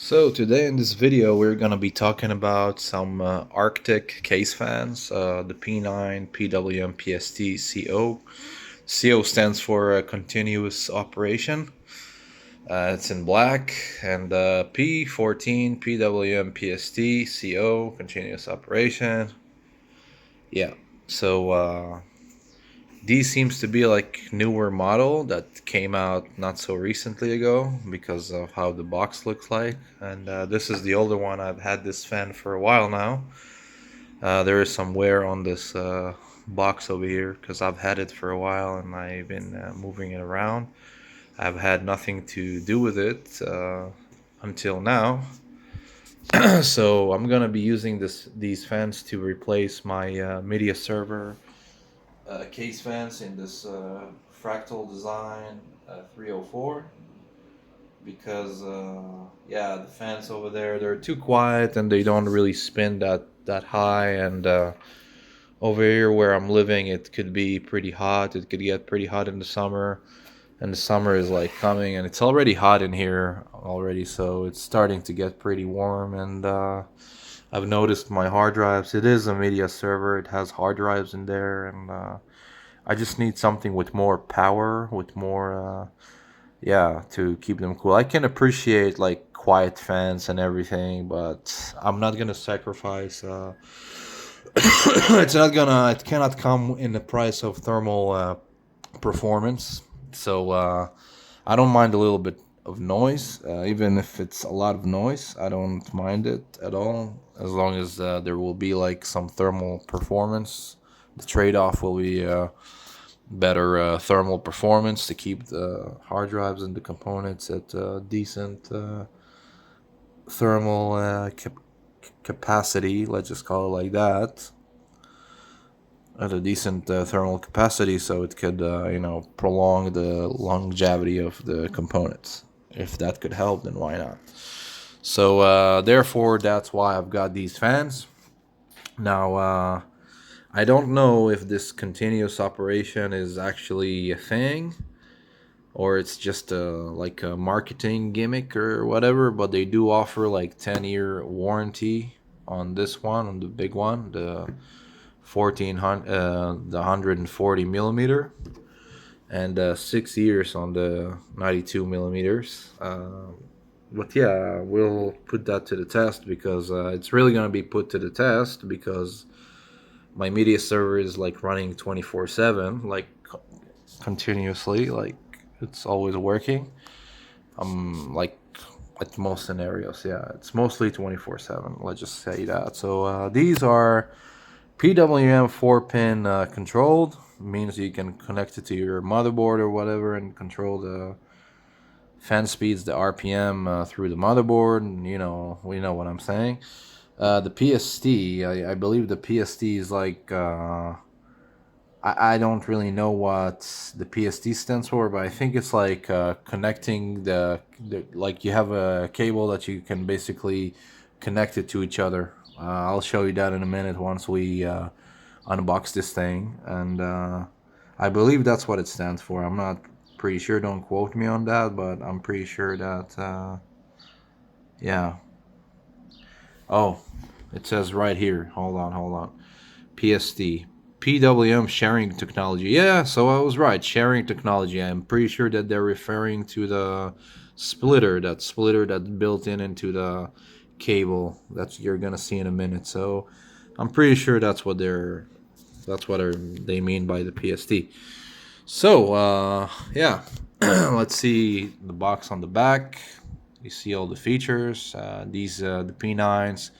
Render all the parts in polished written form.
So today in this video we're gonna be talking about some Arctic case fans, the P9, PWM, PST, CO. CO stands for continuous operation. It's in black, and P14, PWM, PST, CO, continuous operation. Yeah. So D seems to be like newer model that came out not so recently ago because of how the box looks like, and this is the older one. I've had this fan for a while now. There is some wear on this box over here because I've had it for a while and I've been moving it around. I've had nothing to do with it until now. So I'm gonna be using these fans to replace my media server case fans in this fractal design 304 because yeah, the fans over there, they're too quiet and they don't really spin that high, and over here where I'm living it could be pretty hot. It could get pretty hot in the summer, and the summer is like coming, and it's already hot in here already, so it's starting to get pretty warm. And I've noticed my hard drives, it is a media server, it has hard drives in there, and I just need something with more power, with more, yeah, to keep them cool. I can appreciate like quiet fans and everything, but I'm not gonna sacrifice. It cannot come in the price of thermal performance. So I don't mind a little bit of noise, even if it's a lot of noise. I don't mind it at all, as long as there will be like some thermal performance. The trade-off will be better thermal performance to keep the hard drives and the components at decent thermal capacity. Let's just call it like that. At a decent thermal capacity, so it could, prolong the longevity of the components. If that could help, then why not? So, therefore, that's why I've got these fans. Now, I don't know if this continuous operation is actually a thing or it's just like a marketing gimmick or whatever, but they do offer like 10-year warranty on this one, on the big one, the 1400, the 140 millimeter, and 6 years on the 92 millimeters. But yeah, we'll put that to the test because it's really gonna be put to the test because my media server is like running 24/7, like continuously, like it's always working. Like at most scenarios, yeah, it's mostly 24/7. Let's just say that. So these are PWM 4-pin controlled. Means you can connect it to your motherboard or whatever and control the fan speeds, the RPM through the motherboard. And, we know what I'm saying. The PST, I believe the PST is like, I don't really know what the PST stands for, but I think it's like connecting like you have a cable that you can basically connect it to each other. I'll show you that in a minute once we unbox this thing, and I believe that's what it stands for. I'm not pretty sure, don't quote me on that, but I'm pretty sure that, yeah. Oh, it says right here. Hold on. PST. PWM sharing technology. Yeah, so I was right. Sharing technology. I'm pretty sure that they're referring to the splitter. That splitter that's built into the cable. That's you're gonna see in a minute. So I'm pretty sure they mean by the PST. So yeah, let's see the box on the back. You see all the features. The P9s,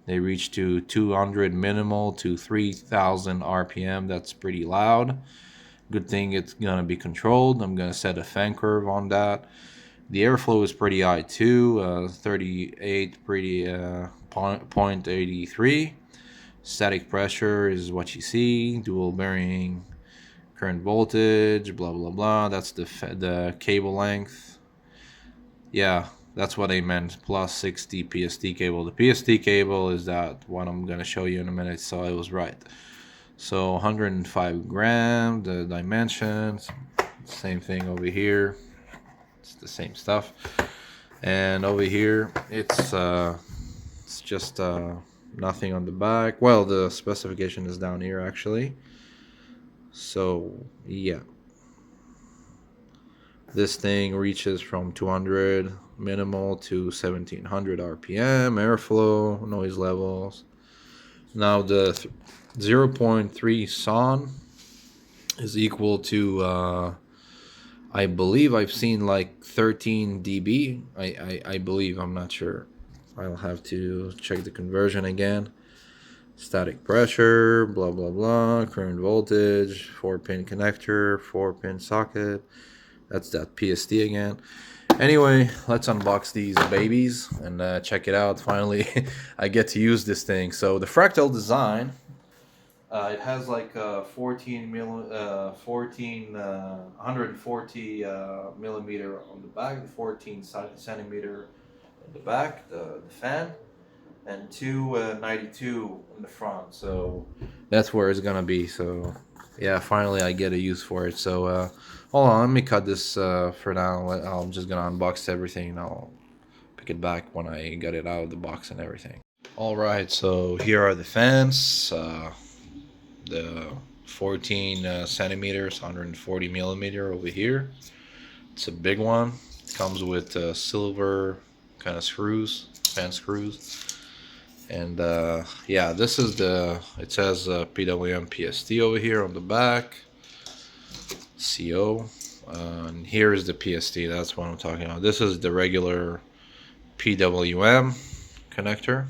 they reach to 200 minimal to 3000 RPM. That's pretty loud. Good thing it's gonna be controlled. I'm gonna set a fan curve on that. The airflow is pretty high too. 38, pretty 0.83. Static pressure is what you see. Dual bearing current voltage. Blah blah blah. That's the cable length. Yeah, that's what I meant. Plus 60 PST cable. The PST cable is that what I'm gonna show you in a minute. So I was right. So 105 gram. The dimensions. Same thing over here. It's the same stuff. And over here, it's just nothing on the back. Well, the specification is down here actually. So yeah, this thing reaches from 200 minimal to 1700 RPM, airflow, noise levels. Now the 0.3 son is equal to I believe I've seen like 13 dB. I believe, I'm not sure. I'll have to check the conversion again. Static pressure, blah blah blah, current voltage, 4-pin connector, 4-pin socket. That's that PST again. Anyway, let's unbox these babies and check it out. Finally, I get to use this thing. So the fractal design, it has like 140 millimeter on the back, the 14 centimeter on the back, the fan, and 292 in the front. So that's where it's gonna be. So yeah, finally I get a use for it. So hold on, let me cut this for now. I'm just gonna unbox everything and I'll pick it back when I get it out of the box and everything. All right, so here are the fans. The 14 centimeters, 140 millimeter over here. It's a big one. It comes with silver kind of screws, fan screws. And yeah, this is it says PWM PST over here on the back, CO. And here is the PST, that's what I'm talking about. This is the regular PWM connector.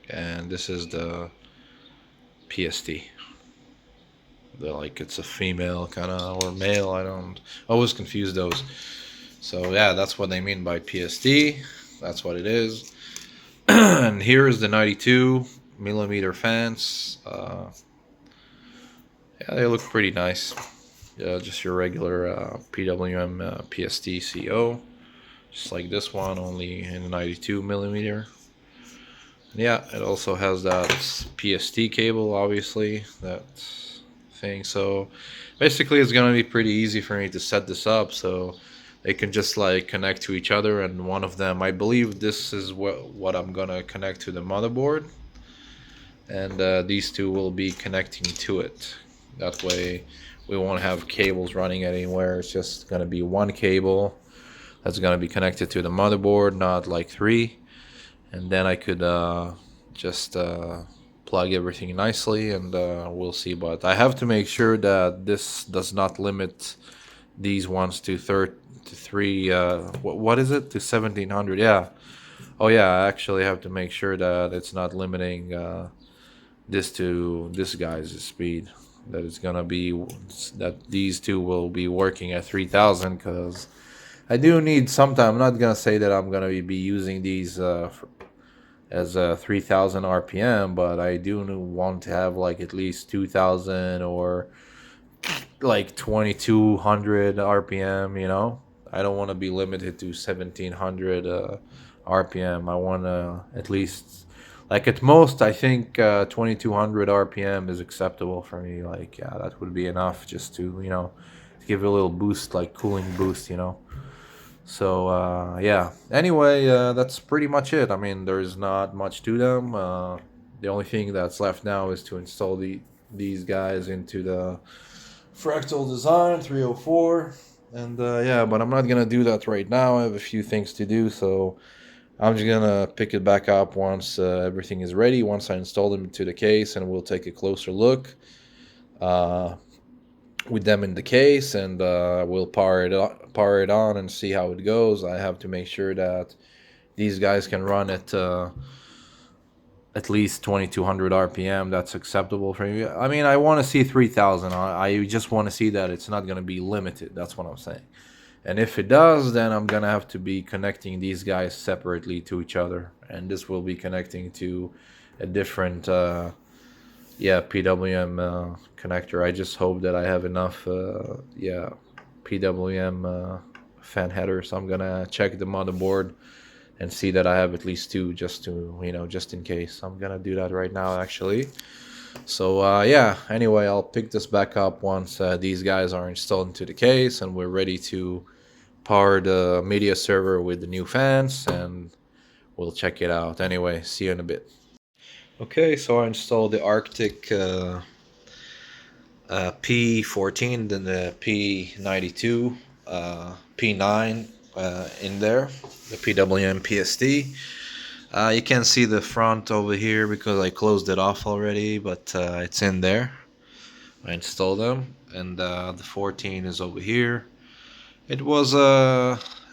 And this is the PST. Like it's a female kind of or male. I always confuse those. So yeah, that's what they mean by PST. That's what it is. And here is the 92 millimeter fans. Yeah, they look pretty nice. Yeah, just your regular PWM PST CO, just like this one, only in 92 millimeter. Yeah, it also has that PST cable, obviously, that thing. So basically it's gonna be pretty easy for me to set this up so they can just like connect to each other, and one of them, I believe this is what I'm gonna connect to the motherboard, and these two will be connecting to it. That way we won't have cables running anywhere. It's just gonna be one cable that's gonna be connected to the motherboard, not like three. And then I could just plug everything nicely, and we'll see. But I have to make sure that this does not limit these ones to three. What is it, to 1700? Yeah. Oh yeah. I actually have to make sure that it's not limiting this to this guy's speed. That it's gonna be that these two will be working at 3000, because I do need sometime. I'm not gonna say that I'm gonna be using these as 3000 RPM, but I do want to have like at least 2000 or like 2200 RPM. You know, I don't want to be limited to 1700 RPM. I want to at least, like at most, I think 2200 RPM is acceptable for me. Like yeah, that would be enough just to give it a little boost, like cooling boost. So yeah. Anyway, that's pretty much it. I mean, there's not much to them. The only thing that's left now is to install these guys into the fractal design 304. And yeah, but I'm not gonna do that right now. I have a few things to do, so I'm just gonna pick it back up once everything is ready. Once I install them into the case, and we'll take a closer look with them in the case, and we'll power it on and see how it goes. I have to make sure that these guys can run at least 2200 RPM. That's acceptable for me. I mean, I want to see 3000. I just want to see that it's not going to be limited. That's what I'm saying. And if it does, then I'm going to have to be connecting these guys separately to each other, and this will be connecting to a different PWM connector. I just hope that I have enough PWM fan headers. I'm gonna check the motherboard and see that I have at least two, just to just in case. I'm gonna do that right now actually. So yeah, anyway, I'll pick this back up once these guys are installed into the case and we're ready to power the media server with the new fans, and we'll check it out. Anyway, see you in a bit. Okay, so I installed the Arctic P14, then the P92, P9 in there, the PWM PST. You can see the front over here because I closed it off already, but it's in there. I installed them, and the 14 is over here. It was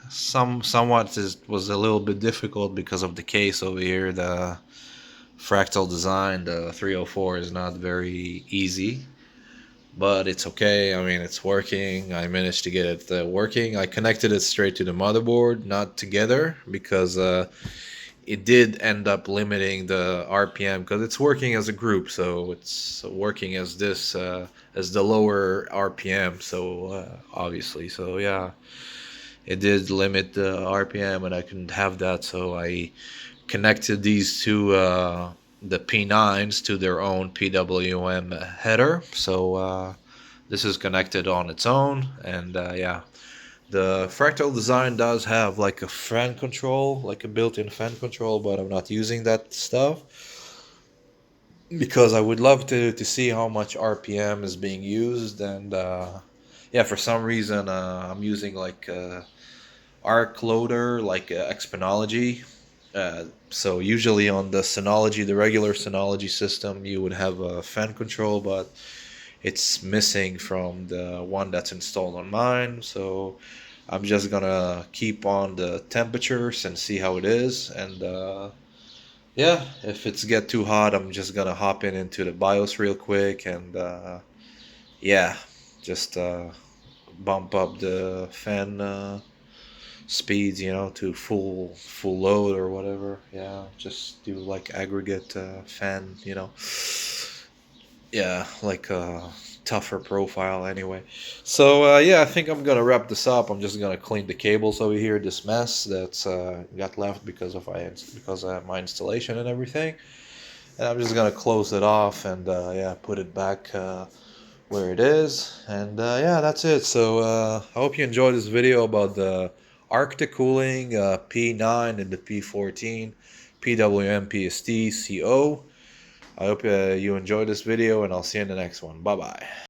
somewhat was a little bit difficult because of the case over here. The fractal design, the 304, is not very easy, but it's okay. I mean, it's working. I managed to get it working. I connected it straight to the motherboard, not together, because it did end up limiting the RPM because it's working as a group, so it's working as this as the lower RPM. So obviously, so yeah, it did limit the RPM, and I couldn't have that. So I connected these two the P9s to their own PWM header. So this is connected on its own, and yeah. The fractal design does have like a fan control, like a built-in fan control, but I'm not using that stuff because I would love to see how much RPM is being used. And yeah, for some reason I'm using like arc loader, like Exponology. So usually on the Synology, the regular Synology system, you would have a fan control, but it's missing from the one that's installed on mine. So I'm just gonna keep on the temperatures and see how it is. And yeah, if it's get too hot, I'm just gonna hop into the BIOS real quick, and yeah, just bump up the fan speeds, to full load or whatever. Yeah, just do like aggregate fan, yeah, like a tougher profile anyway. So yeah, I think I'm gonna wrap this up. I'm just gonna clean the cables over here, this mess that's got left because of my installation and everything. And I'm just gonna close it off and yeah, put it back where it is. And yeah, that's it. So I hope you enjoyed this video about the Arctic cooling P9 and the P14 PWM PST CO. I hope you enjoyed this video, and I'll see you in the next one. Bye bye.